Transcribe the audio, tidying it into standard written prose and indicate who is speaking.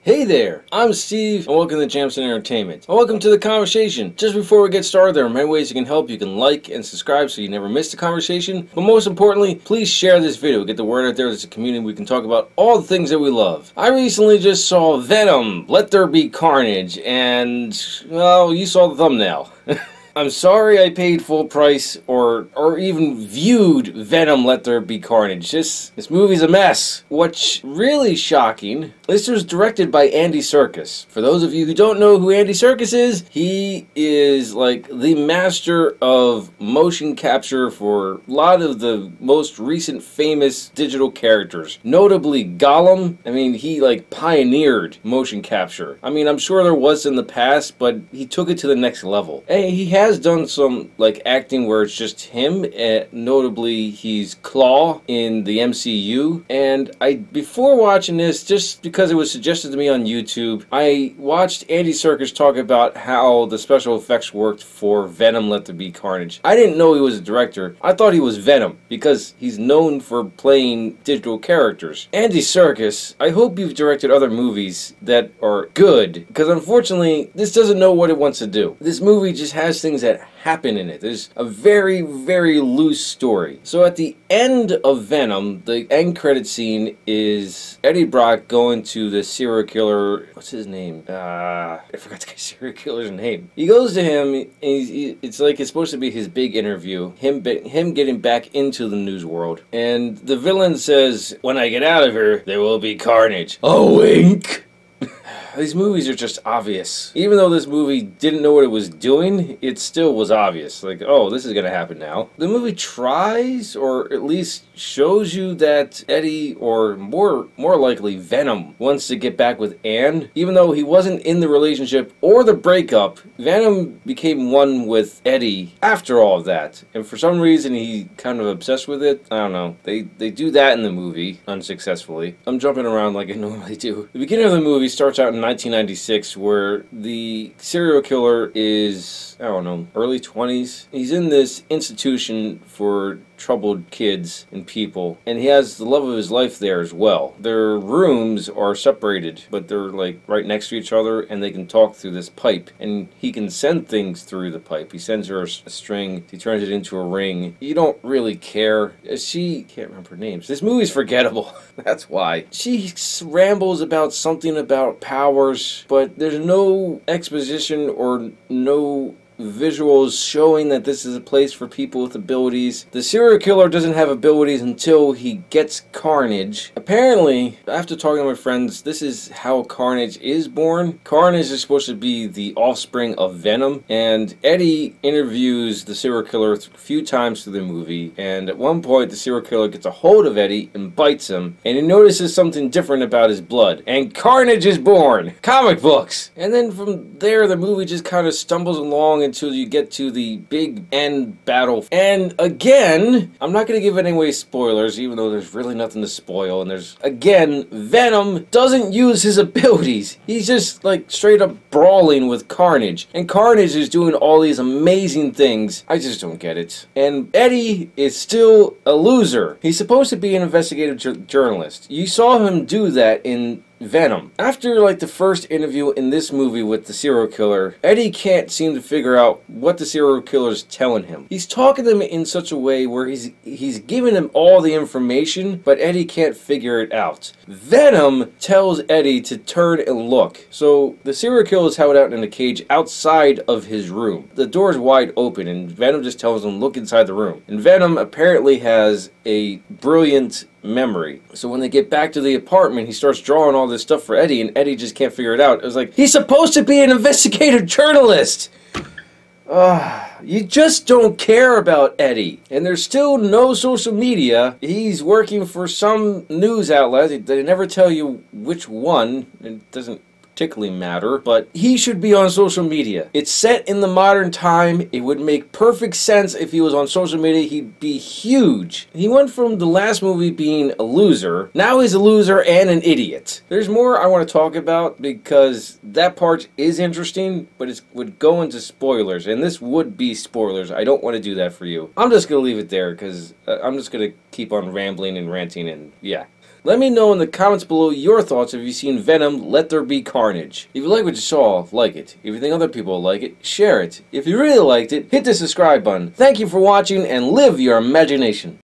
Speaker 1: Hey there, I'm Steve, and welcome to Jamsin Entertainment. And welcome to the conversation. Just before we get started, there are many ways you can help. You can like and subscribe so you never miss the conversation. But most importantly, please share this video. Get the word out there. There's a community we can talk about all the things that we love. I recently just saw Venom, Let There Be Carnage, and, well, you saw the thumbnail. I'm sorry I paid full price or even viewed Venom Let There Be Carnage. This movie's a mess. What's really shocking, this was directed by Andy Serkis. For those of you who don't know who Andy Serkis is, he is like the master of motion capture for a lot of the most recent famous digital characters. Notably Gollum. I mean, he like pioneered motion capture. I mean, I'm sure there was in the past, but he took it to the next level. And he has done some like acting where it's just him, notably he's Claw in the MCU, and before watching this, just because it was suggested to me on YouTube, I watched Andy Serkis talk about how the special effects worked for Venom Let There Be Carnage. I didn't know he was a director. I thought he was Venom because he's known for playing digital characters. Andy Serkis, I hope you've directed other movies that are good, because unfortunately this doesn't know what it wants to do. This movie just has things that happen in it. There's a very, very loose story. So at the end of Venom, the end credit scene is Eddie Brock going to the serial killer. What's his name? I forgot the serial killer's name. He goes to him. And it's like it's supposed to be his big interview. Him getting back into the news world. And the villain says, "When I get out of here, there will be carnage." A wink. These movies are just obvious. Even though this movie didn't know what it was doing, it still was obvious. Like, oh, this is gonna happen now. The movie tries, or at least shows you that Eddie, or more likely Venom, wants to get back with Anne. Even though he wasn't in the relationship or the breakup, Venom became one with Eddie after all of that. And for some reason, he kind of obsessed with it. I don't know. They do that in the movie, unsuccessfully. I'm jumping around like I normally do. The beginning of the movie starts out in 1996, where the serial killer is, I don't know, early 20s. He's in this institution for troubled kids and people, and he has the love of his life there as well. Their rooms are separated, but they're like right next to each other, and they can talk through this pipe, and he can send things through the pipe. He sends her a string, he turns it into a ring. You don't really care. She can't remember names. This movie's forgettable. That's why. She rambles about something about powers, but there's no exposition or no visuals showing that this is a place for people with abilities. The serial killer doesn't have abilities until he gets Carnage. Apparently, after talking to my friends, this is how Carnage is born. Carnage is supposed to be the offspring of Venom, and Eddie interviews the serial killer a few times through the movie, and at one point the serial killer gets a hold of Eddie and bites him, and he notices something different about his blood, and Carnage is born! Comic books! And then from there, the movie just kind of stumbles along until you get to the big end battle. And again, I'm not going to give any spoilers, even though there's really nothing to spoil. And there's, again, Venom doesn't use his abilities. He's just like straight up brawling with Carnage. And Carnage is doing all these amazing things. I just don't get it. And Eddie is still a loser. He's supposed to be an investigative journalist. You saw him do that in Venom. After like the first interview in this movie with the serial killer, Eddie can't seem to figure out what the serial killer is telling him. He's talking to him in such a way where he's giving him all the information, but Eddie can't figure it out. Venom tells Eddie to turn and look. So the serial killer is held out in a cage outside of his room. The door is wide open, and Venom just tells him, look inside the room. And Venom apparently has a brilliant memory. So when they get back to the apartment, he starts drawing all this stuff for Eddie, and Eddie just can't figure it out. It was like, he's supposed to be an investigative journalist! You just don't care about Eddie. And there's still no social media. He's working for some news outlet. They never tell you which one. It doesn't particularly matter, but he should be on social media. It's set in the modern time. It would make perfect sense if he was on social media. He'd be huge. He went from the last movie being a loser, now he's a loser and an idiot. There's more I want to talk about because that part is interesting, but it would go into spoilers, and this would be spoilers. I don't want to do that for you. I'm just going to leave it there because I'm just going to keep on rambling and ranting, and yeah. Let me know in the comments below your thoughts if you've seen Venom, Let There Be Carnage. If you like what you saw, like it. If you think other people will like it, share it. If you really liked it, hit the subscribe button. Thank you for watching and live your imagination.